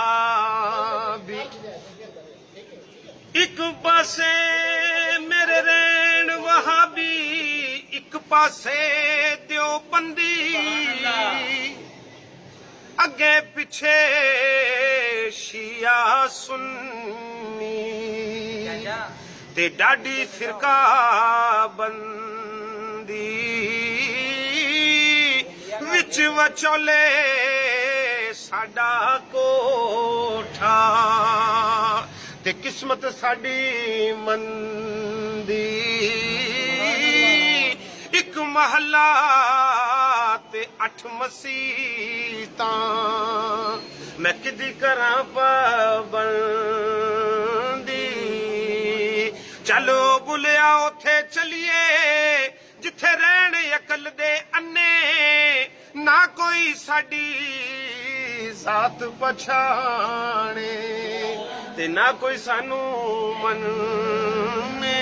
वहाबी एक पासे मेरे रैन वहाबी एक पासे देवबंदी अगे पिछे शिया सुन्नी ते डाडी फिरका बंदी विच वचोले साडा कोठा ते किस्मत साडी मंदी एक महला ते 8 मसीतां मैं किदी करां पाबंदी चलो बुलिया उथे चलिए जिथे रहण अकल दे अन्ने ना कोई साडी जात पछाणे ते ना कोई सानू मन्ने